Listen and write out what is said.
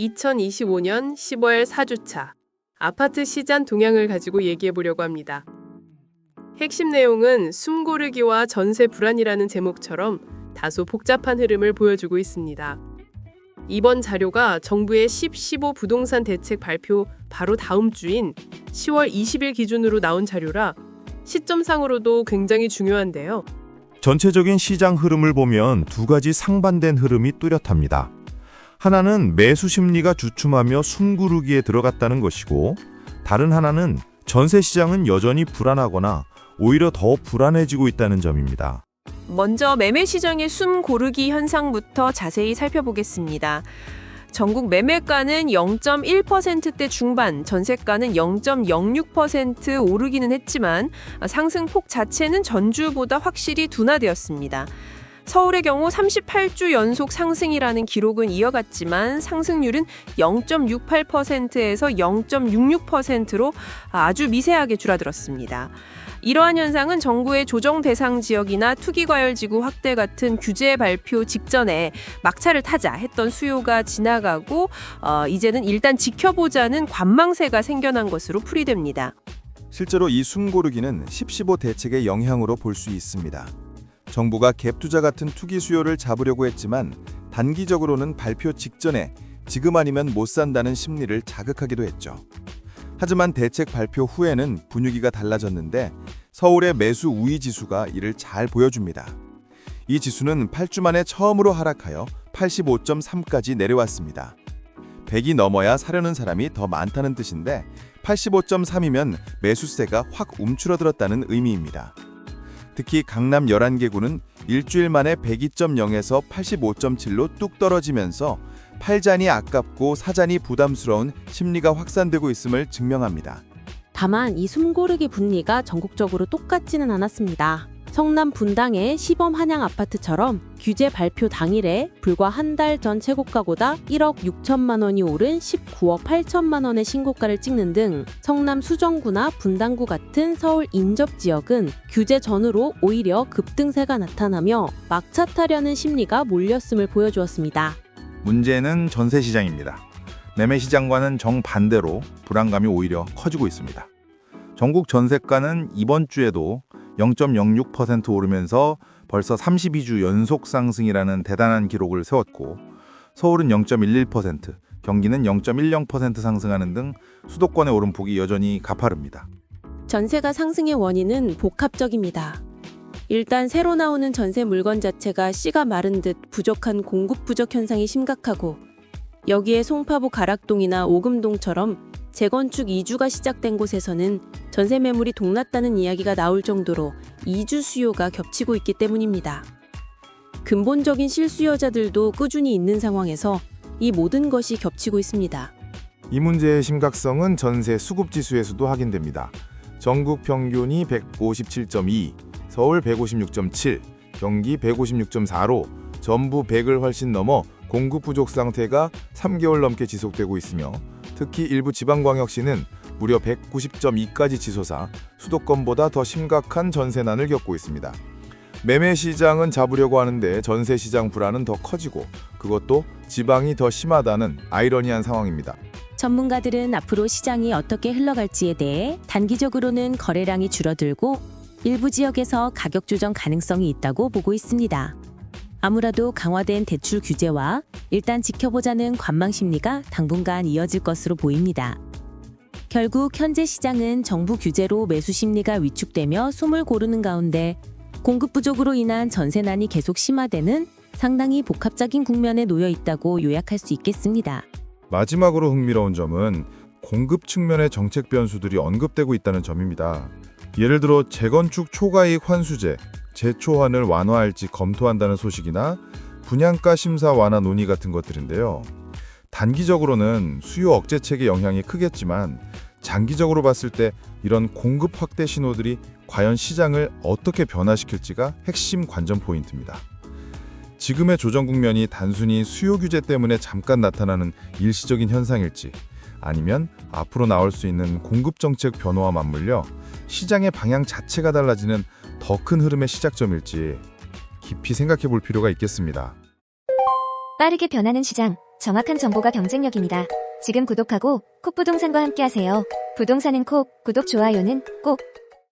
2025년 10월 4주차 아파트 시장 동향을 가지고 얘기해 보려고 합니다. 핵심 내용은 숨 고르기와 전세 불안이라는 제목처럼 다소 복잡한 흐름을 보여주고 있습니다. 이번 자료가 정부의 10.15 부동산 대책 발표 바로 다음 주인 10월 20일 기준으로 나온 자료라 시점상으로도 굉장히 중요한데요. 전체적인 시장 흐름을 보면 두 가지 상반된 흐름이 뚜렷합니다. 하나는 매수 심리가 주춤하며 숨구르기에 들어갔다는 것이고, 다른 하나는 전세 시장은 여전히 불안하거나 오히려 더 불안해지고 있다는 점입니다. 먼저 매매 시장의 숨 고르기 현상부터 자세히 살펴보겠습니다. 전국 매매가는 0.1%대 중반, 전세가는 0.06% 오르기는 했지만 상승폭 자체는 전주보다 확실히 둔화되었습니다. 서울의 경우 38주 연속 상승이라는 기록은 이어갔지만 상승률은 0.68%에서 0.66%로 아주 미세하게 줄어들었습니다. 이러한 현상은 정부의 조정 대상 지역이나 투기과열지구 확대 같은 규제 발표 직전에 막차를 타자 했던 수요가 지나가고 이제는 일단 지켜보자는 관망세가 생겨난 것으로 풀이됩니다. 실제로 이 숨고르기는 10.15 대책의 영향으로 볼 수 있습니다. 정부가 갭투자 같은 투기 수요를 잡으려고 했지만 단기적으로는 발표 직전에 지금 아니면 못 산다는 심리를 자극하기도 했죠. 하지만 대책 발표 후에는 분위기가 달라졌는데 서울의 매수 우위 지수가 이를 잘 보여줍니다. 이 지수는 8주 만에 처음으로 하락하여 85.3까지 내려왔습니다. 100이 넘어야 사려는 사람이 더 많다는 뜻인데 85.3이면 매수세가 확 움츠러들었다는 의미입니다. 특히 강남 11개구는 일주일 만에 102.0에서 85.7로 뚝 떨어지면서 팔자니 아깝고 사자니 부담스러운 심리가 확산되고 있음을 증명합니다. 다만 이 숨고르기 분위기가 전국적으로 똑같지는 않았습니다. 성남 분당의 시범 한양 아파트처럼 규제 발표 당일에 불과 한 달 전 최고가보다 1억 6천만 원이 오른 19억 8천만 원의 신고가를 찍는 등 성남 수정구나 분당구 같은 서울 인접 지역은 규제 전후로 오히려 급등세가 나타나며 막차 타려는 심리가 몰렸음을 보여주었습니다. 문제는 전세 시장입니다. 매매 시장과는 정반대로 불안감이 오히려 커지고 있습니다. 전국 전세가는 이번 주에도 0.06% 오르면서 벌써 32주 연속 상승이라는 대단한 기록을 세웠고, 서울은 0.11%, 경기는 0.10% 상승하는 등 수도권의 오름폭이 여전히 가파릅니다. 전세가 상승의 원인은 복합적입니다. 일단 새로 나오는 전세 물건 자체가 씨가 마른 듯 부족한 공급 부족 현상이 심각하고, 여기에 송파구 가락동이나 오금동처럼 재건축 이주가 시작된 곳에서는 전세 매물이 동났다는 이야기가 나올 정도로 이주 수요가 겹치고 있기 때문입니다. 근본적인 실수요자들도 꾸준히 있는 상황에서 이 모든 것이 겹치고 있습니다. 이 문제의 심각성은 전세 수급 지수에서도 확인됩니다. 전국 평균이 157.2, 서울 156.7, 경기 156.4로 전부 100을 훨씬 넘어 공급 부족 상태가 3개월 넘게 지속되고 있으며, 특히 일부 지방광역시는 무려 190.2까지 치솟아 수도권보다 더 심각한 전세난을 겪고 있습니다. 매매 시장은 잡으려고 하는데 전세 시장 불안은 더 커지고, 그것도 지방이 더 심하다는 아이러니한 상황입니다. 전문가들은 앞으로 시장이 어떻게 흘러갈지에 대해 단기적으로는 거래량이 줄어들고 일부 지역에서 가격 조정 가능성이 있다고 보고 있습니다. 아무래도 강화된 대출 규제와 일단 지켜보자는 관망 심리가 당분간 이어질 것으로 보입니다. 결국 현재 시장은 정부 규제로 매수 심리가 위축되며 숨을 고르는 가운데 공급 부족으로 인한 전세난이 계속 심화되는 상당히 복합적인 국면에 놓여 있다고 요약할 수 있겠습니다. 마지막으로 흥미로운 점은 공급 측면의 정책 변수들이 언급되고 있다는 점입니다. 예를 들어 재건축 초과이익 환수제, 재초환을 완화할지 검토한다는 소식이나 분양가 심사 완화 논의 같은 것들인데요. 단기적으로는 수요 억제책의 영향이 크겠지만 장기적으로 봤을 때 이런 공급 확대 신호들이 과연 시장을 어떻게 변화시킬지가 핵심 관전 포인트입니다. 지금의 조정 국면이 단순히 수요 규제 때문에 잠깐 나타나는 일시적인 현상일지, 아니면 앞으로 나올 수 있는 공급 정책 변화와 맞물려 시장의 방향 자체가 달라지는 더 큰 흐름의 시작점일지 깊이 생각해 볼 필요가 있겠습니다. 빠르게 변하는 시장, 정확한 정보가 경쟁력입니다. 지금 구독하고 콕부동산과 함께하세요. 부동산은 콕, 구독, 좋아요는 꼭.